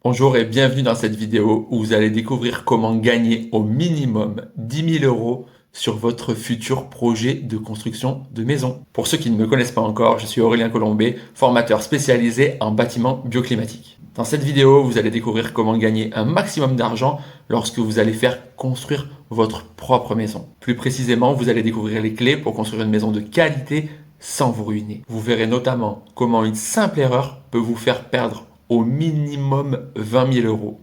Bonjour et bienvenue dans cette vidéo où vous allez découvrir comment gagner au minimum 10 000 euros sur votre futur projet de construction de maison. Pour ceux qui ne me connaissent pas encore, je suis Aurélien Colombet, formateur spécialisé en bâtiments bioclimatiques. Dans cette vidéo, vous allez découvrir comment gagner un maximum d'argent lorsque vous allez faire construire votre propre maison. Plus précisément, vous allez découvrir les clés pour construire une maison de qualité sans vous ruiner. Vous verrez notamment comment une simple erreur peut vous faire perdre au minimum 20 000 euros.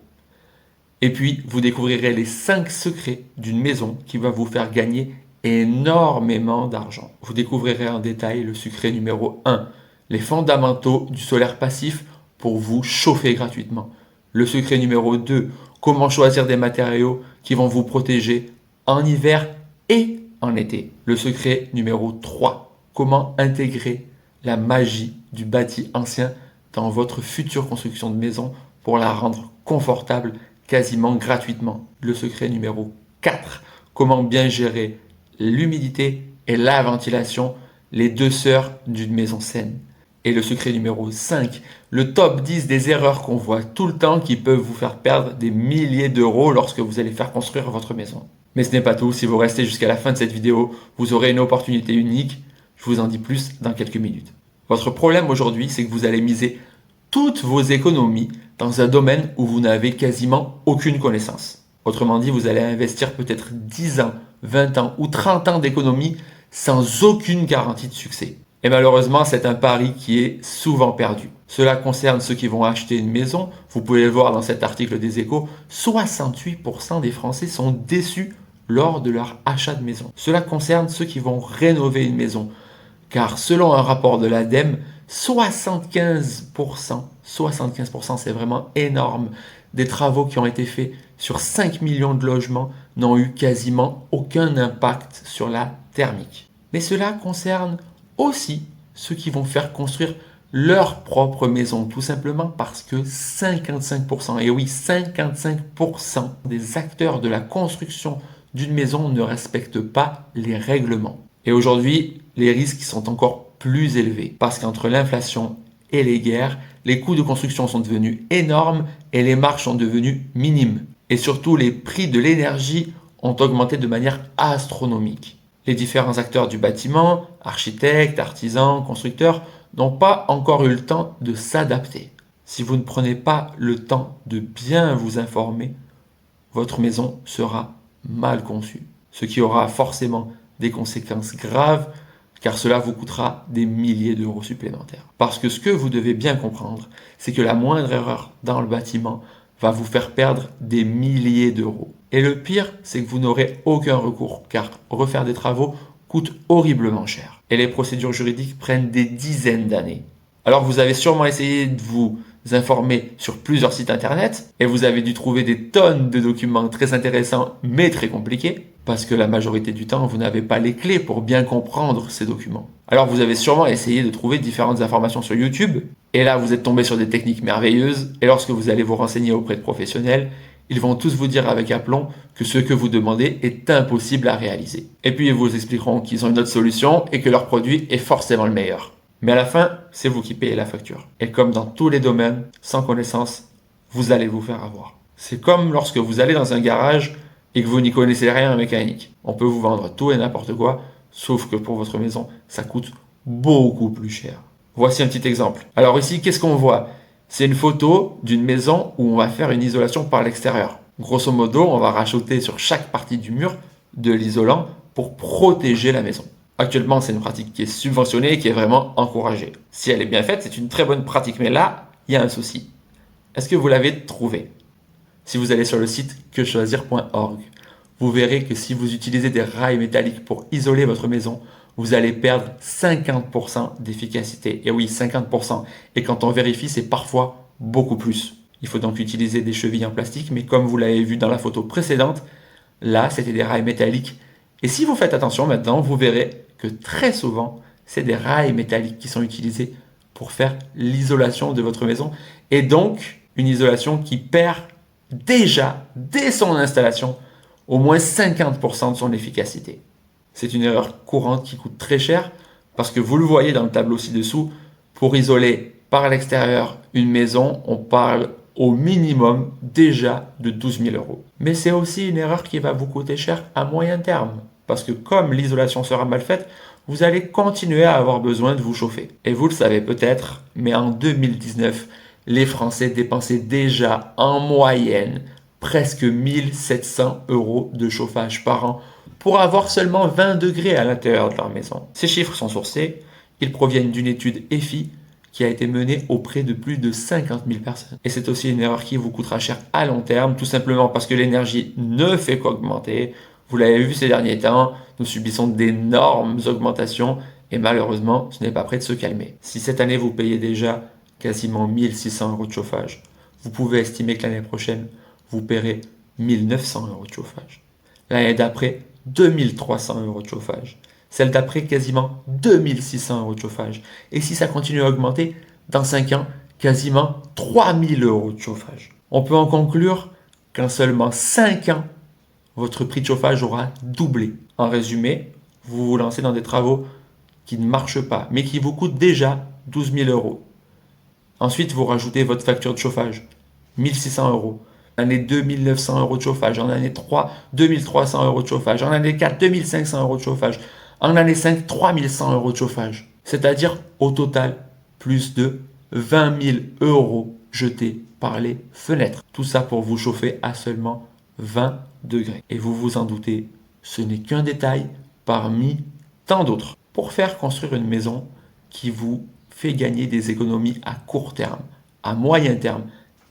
Et puis, vous découvrirez les 5 secrets d'une maison qui va vous faire gagner énormément d'argent. Vous découvrirez en détail le secret numéro 1, les fondamentaux du solaire passif pour vous chauffer gratuitement. Le secret numéro 2, comment choisir des matériaux qui vont vous protéger en hiver et en été. Le secret numéro 3, comment intégrer la magie du bâti ancien dans votre future construction de maison pour la rendre confortable quasiment gratuitement. Le secret numéro 4, comment bien gérer l'humidité et la ventilation, les deux sœurs d'une maison saine. Et le secret numéro 5, le top 10 des erreurs qu'on voit tout le temps qui peuvent vous faire perdre des milliers d'euros lorsque vous allez faire construire votre maison. Mais ce n'est pas tout, si vous restez jusqu'à la fin de cette vidéo, vous aurez une opportunité unique. Je vous en dis plus dans quelques minutes. Votre problème aujourd'hui, c'est que vous allez miser toutes vos économies dans un domaine où vous n'avez quasiment aucune connaissance. Autrement dit, vous allez investir peut-être 10 ans, 20 ans ou 30 ans d'économies sans aucune garantie de succès. Et malheureusement, c'est un pari qui est souvent perdu. Cela concerne ceux qui vont acheter une maison. Vous pouvez le voir dans cet article des Échos, 68% des Français sont déçus lors de leur achat de maison. Cela concerne ceux qui vont rénover une maison. Car selon un rapport de l'ADEME, 75%, c'est vraiment énorme, des travaux qui ont été faits sur 5 millions de logements n'ont eu quasiment aucun impact sur la thermique. Mais cela concerne aussi ceux qui vont faire construire leur propre maison, tout simplement parce que 55%, et oui, 55% des acteurs de la construction d'une maison ne respectent pas les règlements. Et aujourd'hui, les risques sont encore plus élevés parce qu'entre l'inflation et les guerres, les coûts de construction sont devenus énormes et les marges sont devenues minimes. Et surtout, les prix de l'énergie ont augmenté de manière astronomique. Les différents acteurs du bâtiment, architectes, artisans, constructeurs, n'ont pas encore eu le temps de s'adapter. Si vous ne prenez pas le temps de bien vous informer, votre maison sera mal conçue, ce qui aura forcément des conséquences graves car cela vous coûtera des milliers d'euros supplémentaires. Parce que ce que vous devez bien comprendre, c'est que la moindre erreur dans le bâtiment va vous faire perdre des milliers d'euros. Et le pire, c'est que vous n'aurez aucun recours, car refaire des travaux coûte horriblement cher. Et les procédures juridiques prennent des dizaines d'années. Alors vous avez sûrement essayé de vous informer sur plusieurs sites internet, et vous avez dû trouver des tonnes de documents très intéressants, mais très compliqués, parce que la majorité du temps, vous n'avez pas les clés pour bien comprendre ces documents. Alors vous avez sûrement essayé de trouver différentes informations sur YouTube, et là vous êtes tombé sur des techniques merveilleuses, et lorsque vous allez vous renseigner auprès de professionnels, ils vont tous vous dire avec aplomb que ce que vous demandez est impossible à réaliser. Et puis ils vous expliqueront qu'ils ont une autre solution et que leur produit est forcément le meilleur. Mais à la fin, c'est vous qui payez la facture. Et comme dans tous les domaines, sans connaissance, vous allez vous faire avoir. C'est comme lorsque vous allez dans un garage et que vous n'y connaissez rien en mécanique. On peut vous vendre tout et n'importe quoi, sauf que pour votre maison, ça coûte beaucoup plus cher. Voici un petit exemple. Alors ici, qu'est-ce qu'on voit? C'est une photo d'une maison où on va faire une isolation par l'extérieur. Grosso modo, on va rajouter sur chaque partie du mur de l'isolant pour protéger la maison. Actuellement, c'est une pratique qui est subventionnée et qui est vraiment encouragée. Si elle est bien faite, c'est une très bonne pratique. Mais là, il y a un souci. Est-ce que vous l'avez trouvé? Si vous allez sur le site quechoisir.org, vous verrez que si vous utilisez des rails métalliques pour isoler votre maison, vous allez perdre 50% d'efficacité. Et oui, 50%. Et quand on vérifie, c'est parfois beaucoup plus. Il faut donc utiliser des chevilles en plastique, mais comme vous l'avez vu dans la photo précédente, là, c'était des rails métalliques. Et si vous faites attention maintenant, vous verrez que très souvent, c'est des rails métalliques qui sont utilisés pour faire l'isolation de votre maison. Et donc, une isolation qui perd déjà, dès son installation, au moins 50% de son efficacité. C'est une erreur courante qui coûte très cher parce que vous le voyez dans le tableau ci-dessous, pour isoler par l'extérieur une maison, on parle au minimum déjà de 12 000 euros. Mais c'est aussi une erreur qui va vous coûter cher à moyen terme. Parce que comme l'isolation sera mal faite, vous allez continuer à avoir besoin de vous chauffer. Et vous le savez peut-être, mais en 2019, les Français dépensaient déjà en moyenne presque 1700 euros de chauffage par an pour avoir seulement 20 degrés à l'intérieur de leur maison. Ces chiffres sont sourcés, ils proviennent d'une étude EFI qui a été menée auprès de plus de 50 000 personnes. Et c'est aussi une erreur qui vous coûtera cher à long terme, tout simplement parce que l'énergie ne fait qu'augmenter. Vous l'avez vu ces derniers temps, nous subissons d'énormes augmentations et malheureusement, ce n'est pas prêt de se calmer. Si cette année vous payez déjà quasiment 1600 euros de chauffage, vous pouvez estimer que l'année prochaine, vous paierez 1900 euros de chauffage. L'année d'après, 2300 euros de chauffage. Celle d'après, quasiment 2600 euros de chauffage. Et si ça continue à augmenter, dans 5 ans, quasiment 3000 euros de chauffage. On peut en conclure qu'en seulement 5 ans, votre prix de chauffage aura doublé. En résumé, vous vous lancez dans des travaux qui ne marchent pas, mais qui vous coûtent déjà 12 000 euros. Ensuite, vous rajoutez votre facture de chauffage, 1600 euros. En année 2 900 euros de chauffage. En année 3, 2300 euros de chauffage. En année 4, 2500 euros de chauffage. En année 5, 3100 euros de chauffage. C'est-à-dire, au total, plus de 20 000 euros jetés par les fenêtres. Tout ça pour vous chauffer à seulement 20 degrés. Et vous vous en doutez, ce n'est qu'un détail parmi tant d'autres. Pour faire construire une maison qui vous fait gagner des économies à court terme, à moyen terme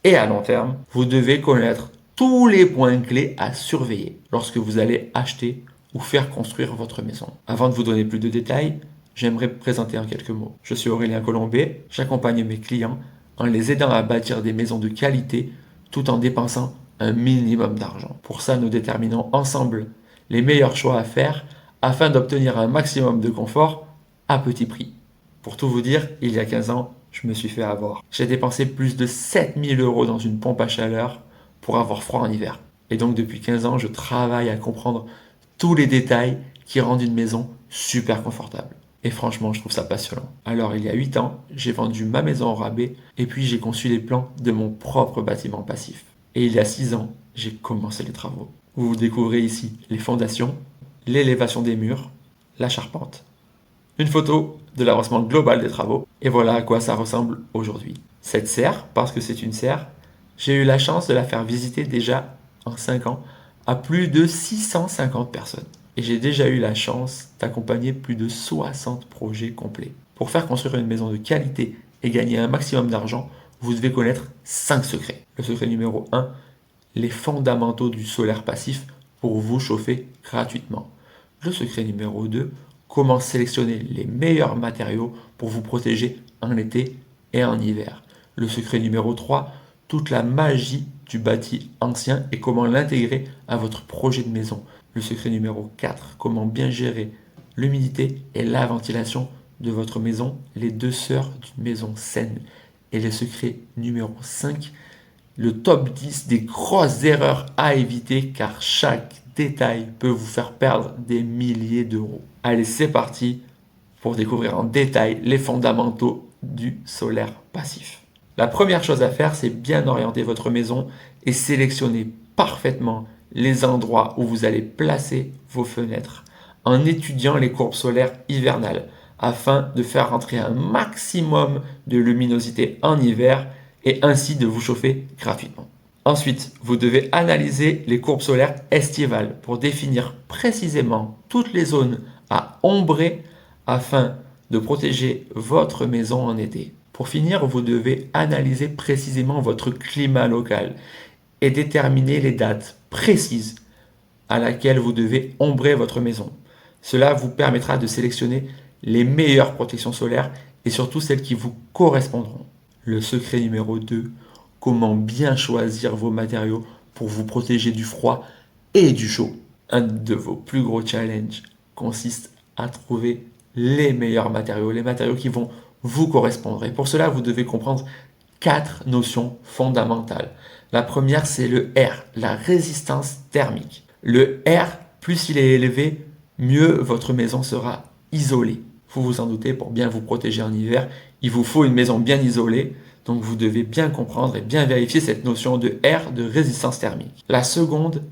et à long terme, vous devez connaître tous les points clés à surveiller lorsque vous allez acheter ou faire construire votre maison. Avant de vous donner plus de détails, j'aimerais me présenter en quelques mots. Je suis Aurélien Colombet, j'accompagne mes clients en les aidant à bâtir des maisons de qualité tout en dépensant un minimum d'argent. Pour ça, nous déterminons ensemble les meilleurs choix à faire afin d'obtenir un maximum de confort à petit prix. Pour tout vous dire, il y a 15 ans, je me suis fait avoir. J'ai dépensé plus de 7000 euros dans une pompe à chaleur pour avoir froid en hiver. Et donc depuis 15 ans, je travaille à comprendre tous les détails qui rendent une maison super confortable. Et franchement, je trouve ça passionnant. Alors il y a 8 ans, j'ai vendu ma maison au rabais et puis j'ai conçu les plans de mon propre bâtiment passif. Et il y a 6 ans, j'ai commencé les travaux. Vous découvrez ici les fondations, l'élévation des murs, la charpente, une photo de l'avancement global des travaux, et voilà à quoi ça ressemble aujourd'hui. Cette serre, parce que c'est une serre, j'ai eu la chance de la faire visiter déjà en 5 ans à plus de 650 personnes. Et j'ai déjà eu la chance d'accompagner plus de 60 projets complets. Pour faire construire une maison de qualité et gagner un maximum d'argent, vous devez connaître 5 secrets. Le secret numéro 1, les fondamentaux du solaire passif pour vous chauffer gratuitement. Le secret numéro 2, comment sélectionner les meilleurs matériaux pour vous protéger en été et en hiver. Le secret numéro 3, toute la magie du bâti ancien et comment l'intégrer à votre projet de maison. Le secret numéro 4, comment bien gérer l'humidité et la ventilation de votre maison, les deux sœurs d'une maison saine. Et le secret numéro 5, le top 10 des grosses erreurs à éviter car chaque détail peut vous faire perdre des milliers d'euros. Allez, c'est parti pour découvrir en détail les fondamentaux du solaire passif. La première chose à faire, c'est bien orienter votre maison et sélectionner parfaitement les endroits où vous allez placer vos fenêtres en étudiant les courbes solaires hivernales afin de faire rentrer un maximum de luminosité en hiver et ainsi de vous chauffer gratuitement. Ensuite, vous devez analyser les courbes solaires estivales pour définir précisément toutes les zones à ombrer afin de protéger votre maison en été. Pour finir, vous devez analyser précisément votre climat local et déterminer les dates précises à laquelle vous devez ombrer votre maison. Cela vous permettra de sélectionner les meilleures protections solaires et surtout celles qui vous correspondront. Le secret numéro 2, comment bien choisir vos matériaux pour vous protéger du froid et du chaud. Un de vos plus gros challenges consiste à trouver les meilleurs matériaux, les matériaux qui vont vous correspondre. Et pour cela, vous devez comprendre 4 notions fondamentales. La première, c'est le R, la résistance thermique. Le R, plus il est élevé, mieux votre maison sera isolée. Vous vous en doutez, pour bien vous protéger en hiver, il vous faut une maison bien isolée. Donc vous devez bien comprendre et bien vérifier cette notion de R, de résistance thermique. La seconde,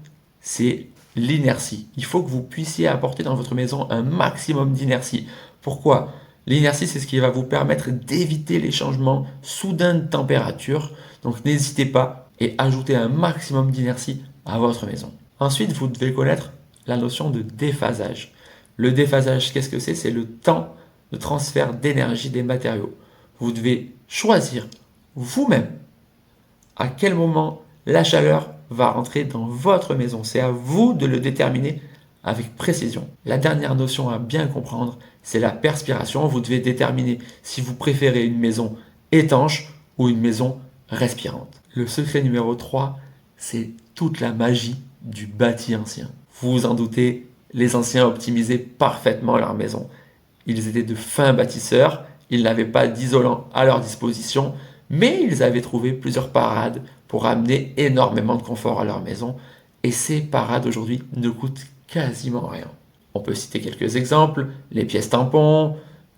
c'est l'inertie. Il faut que vous puissiez apporter dans votre maison un maximum d'inertie. Pourquoi? L'inertie, c'est ce qui va vous permettre d'éviter les changements soudains de température. Donc n'hésitez pas et ajoutez un maximum d'inertie à votre maison. Ensuite, vous devez connaître la notion de déphasage. Le déphasage, qu'est-ce que c'est? C'est le temps de transfert d'énergie des matériaux. Vous devez choisir vous-même à quel moment la chaleur va rentrer dans votre maison. C'est à vous de le déterminer avec précision. La dernière notion à bien comprendre, c'est la perspiration. Vous devez déterminer si vous préférez une maison étanche ou une maison respirante. Le secret numéro 3, c'est toute la magie du bâti ancien. Vous vous en doutez, les anciens optimisaient parfaitement leur maison. Ils étaient de fins bâtisseurs, ils n'avaient pas d'isolant à leur disposition, mais ils avaient trouvé plusieurs parades pour amener énormément de confort à leur maison. Et ces parades aujourd'hui ne coûtent quasiment rien. On peut citer quelques exemples, les pièces tampons,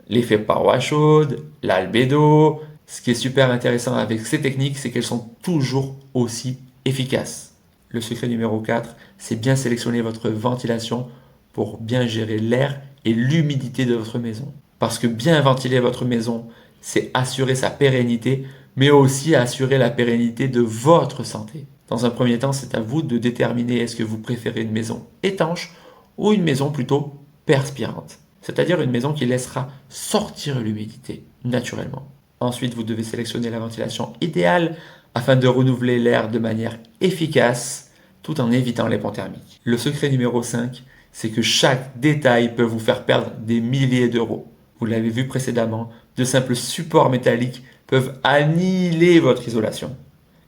l'effet paroi chaude, l'albédo. Ce qui est super intéressant avec ces techniques, c'est qu'elles sont toujours aussi efficaces. Le secret numéro 4, c'est bien sélectionner votre ventilation pour bien gérer l'air et l'humidité de votre maison. Parce que bien ventiler votre maison, c'est assurer sa pérennité, mais aussi assurer la pérennité de votre santé. Dans un premier temps, c'est à vous de déterminer est-ce que vous préférez une maison étanche ou une maison plutôt perspirante. C'est-à-dire une maison qui laissera sortir l'humidité naturellement. Ensuite, vous devez sélectionner la ventilation idéale afin de renouveler l'air de manière efficace tout en évitant les ponts thermiques. Le secret numéro 5, c'est que chaque détail peut vous faire perdre des milliers d'euros. Vous l'avez vu précédemment, de simples supports métalliques peuvent annihiler votre isolation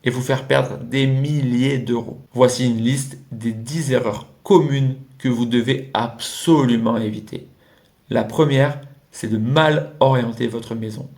et vous faire perdre des milliers d'euros. Voici une liste des 10 erreurs communes que vous devez absolument éviter. La première, c'est de mal orienter votre maison.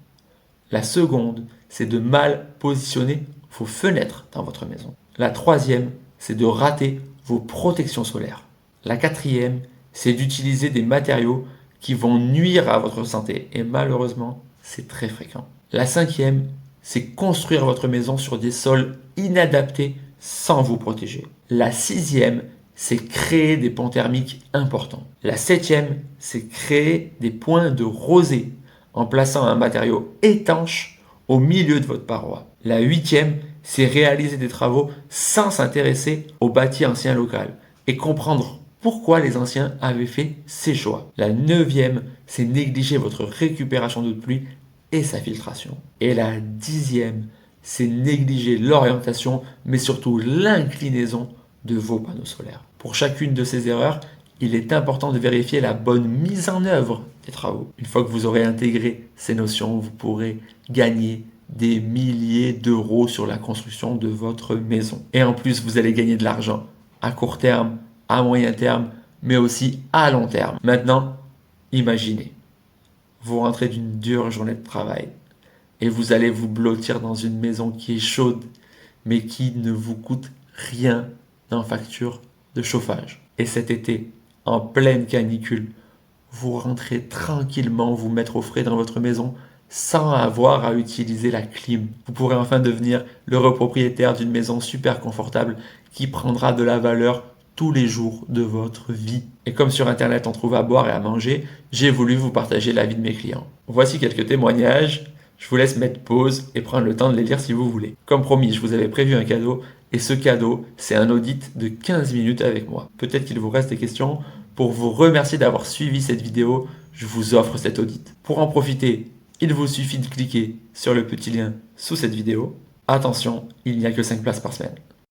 La seconde, c'est de mal positionner vos fenêtres dans votre maison. La troisième, c'est de rater vos protections solaires. La quatrième, c'est d'utiliser des matériaux qui vont nuire à votre santé. Et malheureusement, c'est très fréquent. La cinquième, c'est construire votre maison sur des sols inadaptés sans vous protéger. La sixième, c'est créer des ponts thermiques importants. La septième, c'est créer des points de rosée en plaçant un matériau étanche au milieu de votre paroi. La huitième, c'est réaliser des travaux sans s'intéresser au bâti ancien local et comprendre pourquoi les anciens avaient fait ces choix. La neuvième, c'est négliger votre récupération d'eau de pluie et sa filtration. Et la dixième, c'est négliger l'orientation, mais surtout l'inclinaison de vos panneaux solaires. Pour chacune de ces erreurs, il est important de vérifier la bonne mise en œuvre des travaux. Une fois que vous aurez intégré ces notions, vous pourrez gagner des milliers d'euros sur la construction de votre maison. Et en plus, vous allez gagner de l'argent à court terme, à moyen terme, mais aussi à long terme. Maintenant, imaginez, vous rentrez d'une dure journée de travail et vous allez vous blottir dans une maison qui est chaude, mais qui ne vous coûte rien en facture de chauffage. Et cet été, en pleine canicule, vous rentrez tranquillement vous mettre au frais dans votre maison sans avoir à utiliser la clim. Vous pourrez enfin devenir l'heureux propriétaire d'une maison super confortable qui prendra de la valeur tous les jours de votre vie. Et comme sur internet on trouve à boire et à manger, j'ai voulu vous partager l'avis de mes clients. Voici quelques témoignages, je vous laisse mettre pause et prendre le temps de les lire si vous voulez. Comme promis, je vous avais prévu un cadeau, et ce cadeau, c'est un audit de 15 minutes avec moi. Peut-être qu'il vous reste des questions. Pour vous remercier d'avoir suivi cette vidéo, je vous offre cet audit. Pour en profiter, il vous suffit de cliquer sur le petit lien sous cette vidéo. Attention, il n'y a que 5 places par semaine.